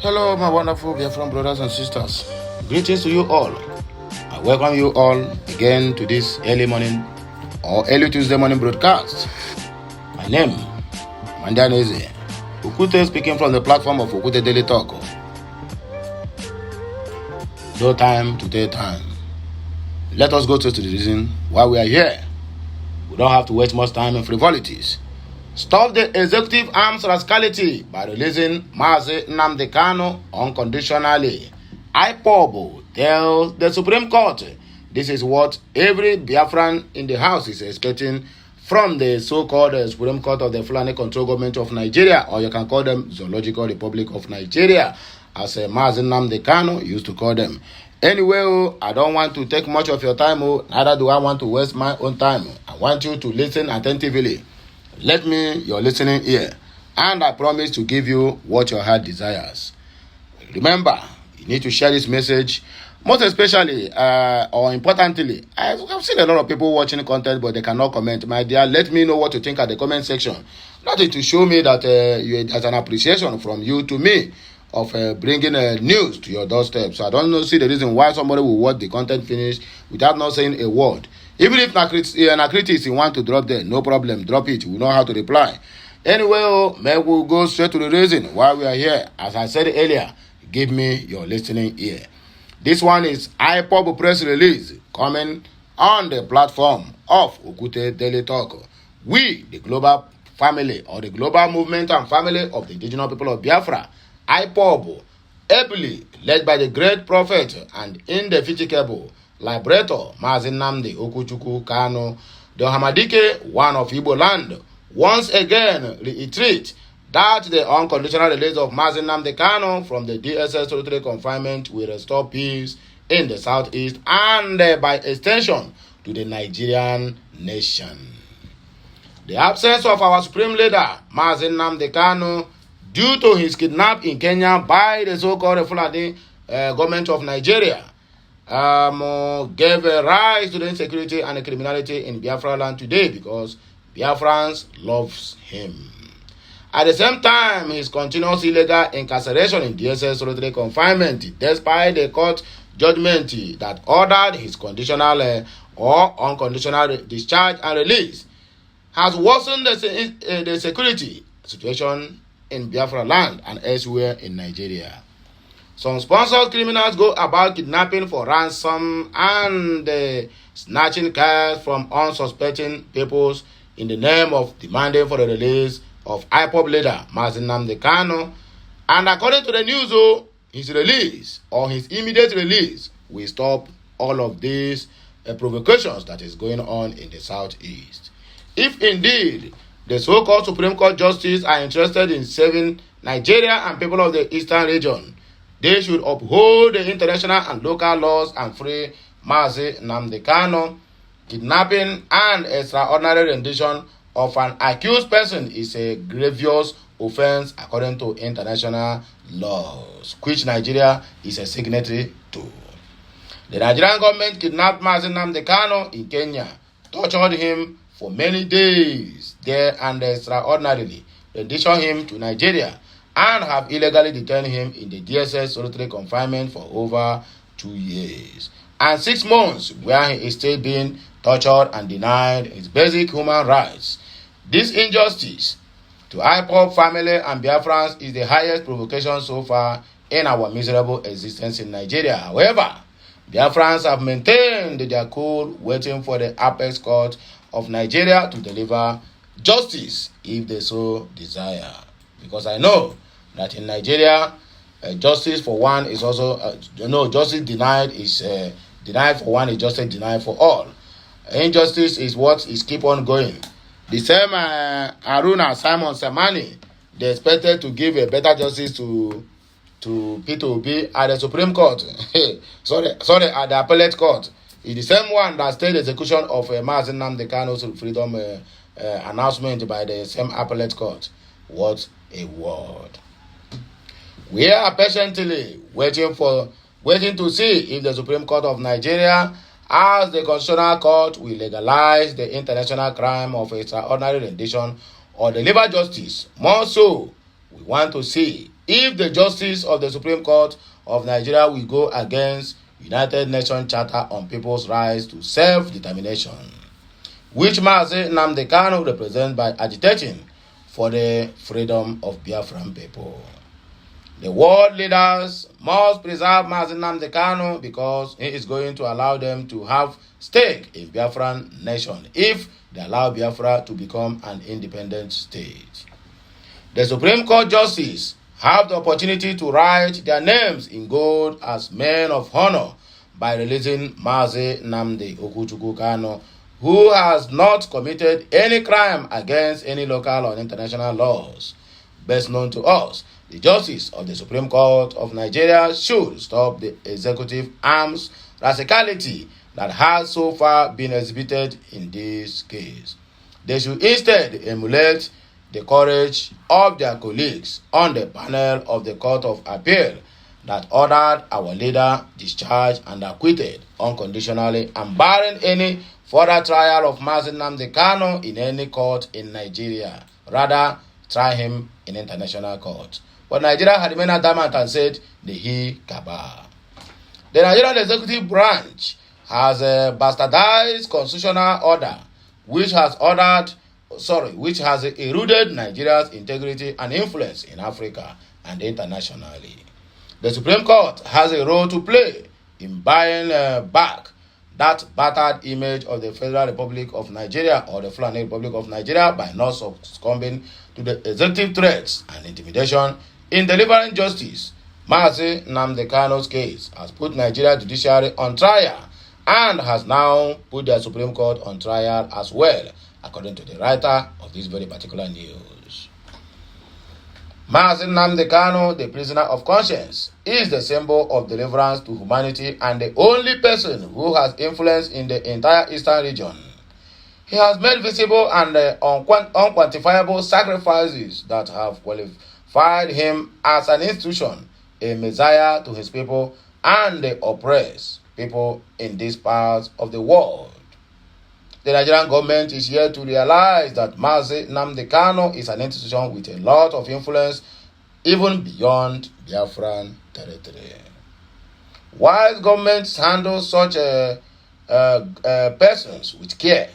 Hello, my wonderful Biafran brothers and sisters. Greetings to you all. I welcome you all again to this early morning or early Tuesday morning broadcast. My name, Mandanese, Okute, speaking from the platform of Okute Daily Talk. No time to take time. Let us go to the reason why we are here. We don't have to waste much time in frivolities. Stop the executive arms rascality by releasing Mazi Nnamdi Kanu unconditionally. IPOB tells the Supreme Court this is what every Biafran in the House is expecting from the so-called Supreme Court of the Fulani Control Government of Nigeria, or you can call them Zoological Republic of Nigeria, as Mazi Nnamdi Kanu used to call them. Anyway, I don't want to take much of your time, neither do I want to waste my own time. I want you to listen attentively. Let me your listening ear, and I promise to give you what your heart desires. Remember, you need to share this message, most especially or importantly. I've seen a lot of people watching content, but they cannot comment. My dear, let me know what you think at the comment section. Nothing to show me that there's an appreciation from you to me of bringing news to your doorstep. So I don't see the reason why somebody will watch the content finish without not saying a word. Even if an critics you want to drop there, no problem, drop it. We know how to reply. Anyway, we'll go straight to the reason why we are here. As I said earlier, give me your listening ear. This one is IPOB press release coming on the platform of Okute Daily Talk. We, the global family or the global movement and family of the indigenous people of Biafra, IPOB, ably led by the great prophet and indefatigable liberator Mazi Nnamdi Okuchukwu Kanu, the Hamadike, one of Igbo land, once again reiterate that the unconditional release of Mazi Nnamdi Kanu from the DSS solitary confinement will restore peace in the southeast and by extension to the Nigerian nation. The absence of our supreme leader Mazi Nnamdi Kanu due to his kidnap in Kenya by the so-called Fulani government of Nigeria gave rise to the insecurity and the criminality in Biafra land today because Biafrans loves him. At the same time, his continuous illegal incarceration in DSS solitary confinement, despite the court judgment that ordered his conditional or unconditional discharge and release, has worsened the security situation in Biafra land and elsewhere in Nigeria. Some sponsored criminals go about kidnapping for ransom and snatching cars from unsuspecting peoples in the name of demanding for the release of IPOB leader Mazi Nnamdi Kanu. And according to the news, his release or his immediate release will stop all of these provocations that is going on in the southeast. If indeed the so-called Supreme Court justices are interested in saving Nigeria and people of the eastern region, they should uphold the international and local laws and free Mazi Nnamdi Kanu. Kidnapping and extraordinary rendition of an accused person is a grievous offense according to international laws, which Nigeria is a signatory to. The Nigerian government kidnapped Mazi Nnamdi Kanu in Kenya, tortured him for many days there and extraordinarily renditioned him to Nigeria, and have illegally detained him in the DSS solitary confinement for over 2 years and 6 months, where he is still being tortured and denied his basic human rights. This injustice to IPOB family and Biafrans is the highest provocation so far in our miserable existence in Nigeria. However, Biafrans have maintained their cool, waiting for the apex court of Nigeria to deliver justice if they so desire. Because I know that in Nigeria, justice for one is also justice denied is denied for one is justice denied for all. Injustice is what is keep on going. The same Aruna Simon Samani, they expected to give a better justice to Peter Obi at the Supreme Court. sorry, at the appellate court. It's the same one that stayed the execution of Mazi Nnamdi Kanu's freedom announcement by the same appellate court. What a word. We are patiently waiting to see if the Supreme Court of Nigeria, as the Constitutional Court, will legalize the international crime of extraordinary rendition or deliver justice. More so, we want to see if the justice of the Supreme Court of Nigeria will go against United Nations Charter on People's Rights to Self-Determination, which Mazi Nnamdi Kanu represents by agitating for the freedom of Biafran people. The world leaders must preserve Mazi Nnamdi Kanu because he is going to allow them to have stake in Biafran nation if they allow Biafra to become an independent state. The Supreme Court justices have the opportunity to write their names in gold as men of honor by releasing Mazi Nnamdi Okuchukwu Kanu, who has not committed any crime against any local or international laws. Best known to us, the justice of the Supreme Court of Nigeria should stop the executive arm's rascality that has so far been exhibited in this case. They should instead emulate the courage of their colleagues on the panel of the Court of Appeal that ordered our leader discharged and acquitted unconditionally and barring any further trial of Mazi Nnamdi Kanu in any court in Nigeria. Rather, try him in international court. But Nigeria had remained adamant and said, Nehi Kaba. The Nigerian executive branch has a bastardized constitutional order which has eroded Nigeria's integrity and influence in Africa and internationally. The Supreme Court has a role to play in buying back that battered image of the Federal Republic of Nigeria or the Fulani Republic of Nigeria by not succumbing to the executive threats and intimidation in delivering justice. Mazi Nnamdi Kanu's case has put Nigeria judiciary on trial and has now put the Supreme Court on trial as well, according to the writer of this very particular news. Mazi Nnamdi Kanu, the prisoner of conscience, is the symbol of deliverance to humanity and the only person who has influence in the entire eastern region. He has made visible and unquantifiable sacrifices that have qualified him as an institution, a messiah to his people and the oppressed people in these parts of the world. The Nigerian government is here to realize that Mazi Nnamdi Kanu is an institution with a lot of influence even beyond Biafran territory. While governments handle such persons with care,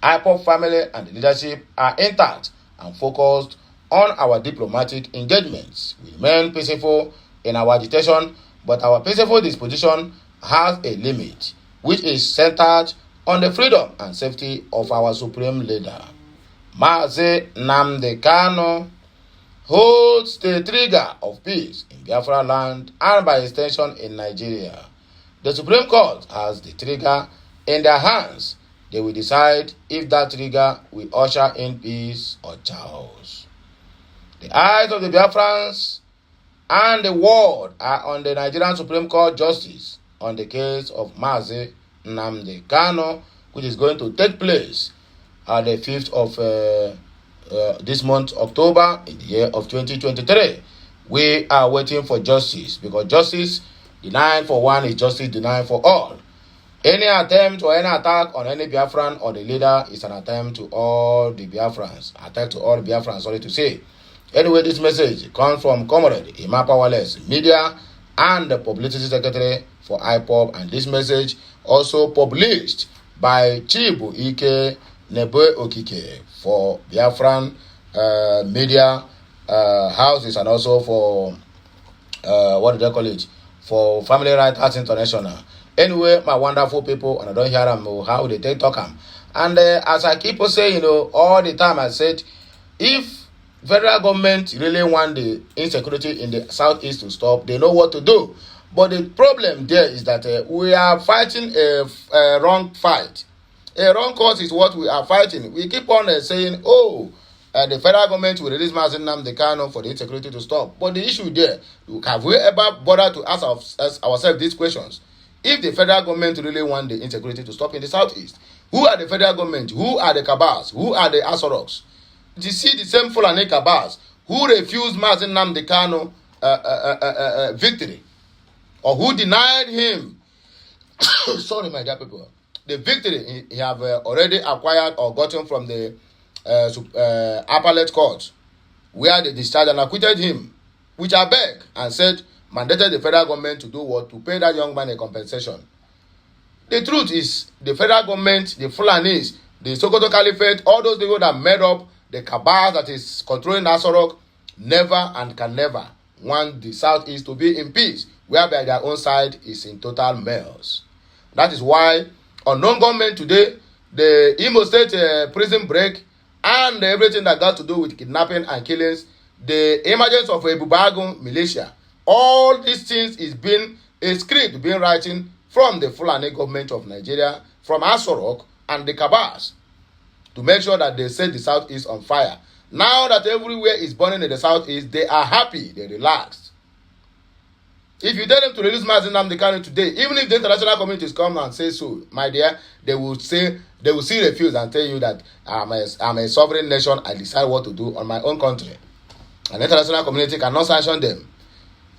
IPOB family and the leadership are intact and focused on our diplomatic engagements. We remain peaceful in our agitation, but our peaceful disposition has a limit, which is centered on the freedom and safety of our supreme leader. Mazi Nnamdi Kanu holds the trigger of peace in Biafra land and by extension in Nigeria. The Supreme Court has the trigger in their hands. They will decide if that trigger will usher in peace or chaos. The eyes of the Biafrans and the world are on the Nigerian Supreme Court justice on the case of Mazi Nnamdi Kanu, which is going to take place on the 5th of this month, October, in the year of 2023. We are waiting for justice because justice denied for one is justice denied for all. Any attempt or any attack on any Biafran or the leader is an attempt to all the Biafrans. Attack to all Biafrans, sorry to say. Anyway, this message comes from Comrade Imapa Wallace Media and the Publicity Secretary for IPOB, and this message also published by Chibu Ike Nebe Okike for Biafran media houses and also for what do they call it? For Family Rights International. Anyway, my wonderful people, and I don't hear them how they take talk them. And as I keep on saying, all the time I said, if federal government really want the insecurity in the southeast to stop, they know what to do. But the problem there is that we are fighting a wrong fight. A wrong cause is what we are fighting. We keep on saying, the federal government will release Mazi Nnamdi Kanu for the insecurity to stop. But the issue there, have we ever bothered to ask ourselves these questions? If the federal government really want the insecurity to stop in the southeast, who are the federal government? Who are the Kabas? Who are the Asoroks? You see the same Fulani Kabas who refused Mazi Nnamdi Kanu victory, or who denied him sorry my dear people, the victory he have already acquired or gotten from the appellate court, where they discharged and acquitted him. which I begged and said mandated the federal government to do what? To pay that young man a compensation. The truth is, the federal government, the Fulanis, the Sokoto Caliphate, all those people that made up the cabal that is controlling Asorok, never and can never want the Southeast to be in peace, whereby their own side is in total mess. That is why unknown government today, the Imo State prison break, and everything that got to do with kidnapping and killings, the emergence of a Bubagun militia, all these things is being a script being written from the Fulani government of Nigeria, from Asorok and the cabals, to make sure that they set the Southeast on fire. Now that everywhere is burning in the Southeast, they are happy, they relaxed. If you tell them to release Mazi Nnamdi Kanu today, even if the international communities come and say so, my dear, they will still refuse and tell you that I'm a sovereign nation, I decide what to do on my own country. And the international community cannot sanction them.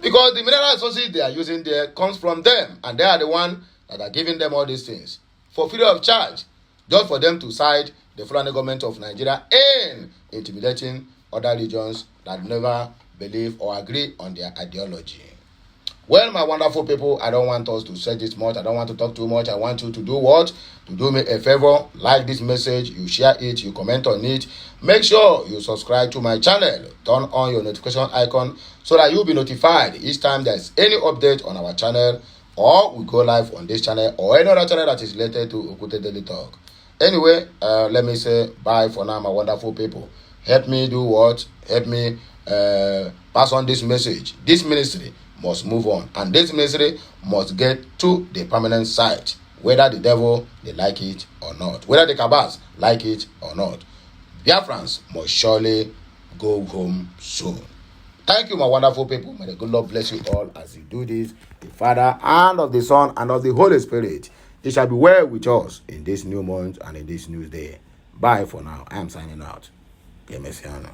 Because the mineral resources they are using there comes from them, and they are the one that are giving them all these things for free of charge, just for them to side the Fulani government of Nigeria in intimidating other regions that never believe or agree on their ideology. Well, my wonderful people, I don't want us to say this much. I don't want to talk too much. I want you to do what? To do me a favor, like this message, you share it, you comment on it. Make sure you subscribe to my channel. Turn on your notification icon so that you'll be notified each time there's any update on our channel, or we go live on this channel or any other channel that is related to Okute Daily Talk. Anyway, let me say bye for now, my wonderful people. Help me do what? Help me pass on this message. This ministry must move on, and this ministry must get to the permanent site, whether the devil they like it or not, whether the cabals like it or not. Biafrans must surely go home soon. Thank you, my wonderful people. May the good Lord bless you all as you do this, the Father and of the Son and of the Holy Spirit. It shall be well with us in this new month and in this new day. Bye for now. I am signing out. Messiano.